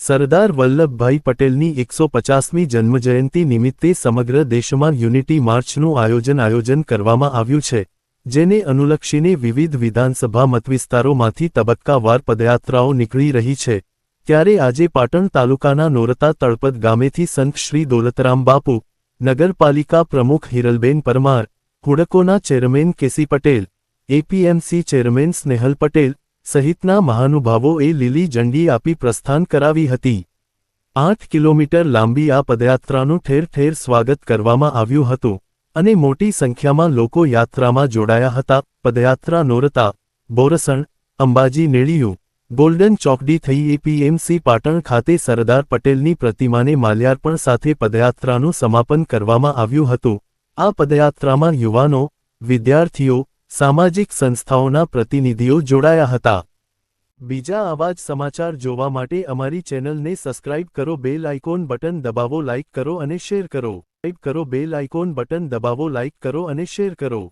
સરદાર વલ્લભભાઈ પટેલની 150મી જન્મજયંતિ નિમિત્તે સમગ્ર દેશમાં યુનિટી માર્ચનું આયોજન કરવામાં આવ્યું છે, જેને અનુલક્ષીને વિવિધ વિધાનસભા મતવિસ્તારોમાંથી તબક્કાવાર પદયાત્રાઓ નીકળી રહી છે, ત્યારે આજે પાટણ તાલુકાના નોરતા તળપદ ગામેથી સંત શ્રી દોલતરામ બાપુ, નગરપાલિકા પ્રમુખ હિરલબેન પરમાર, હુડકોના ચેરમેન કેસી પટેલ, એપીએમસી ચેરમેન સ્નેહલ પટેલ સહિતના મહાનુભાવોએ લીલી ઝંડી આપી પ્રસ્થાન કરાવી હતી। 8 કિલોમીટર લાંબી આ પદયાત્રાનું ઠેર ઠેર સ્વાગત કરવામાં આવ્યું હતું અને મોટી સંખ્યામાં લોકો યાત્રામાં જોડાયા હતા। પદયાત્રા નોરતા, બોરસણ, અંબાજી નેળિયું, ગોલ્ડન ચોકડી થઈ એપીએમસી પાટણ ખાતે સરદાર પટેલની પ્રતિમાને માલ્યાર્પણ સાથે પદયાત્રાનું સમાપન કરવામાં આવ્યું હતું। આ પદયાત્રામાં યુવાનો, વિદ્યાર્થીઓ, સામાજિક સંસ્થાઓના પ્રતિનિધિઓ જોડાયા હતા। બીજા આવા જ સમાચાર જોવા માટે અમારી ચેનલને સબસ્ક્રાઇબ કરો, બેલ આઇકોન બટન દબાવો, લાઇક કરો અને શેર કરો। બેલ આઇકોન બટન દબાવો, લાઇક કરો અને શેર કરો।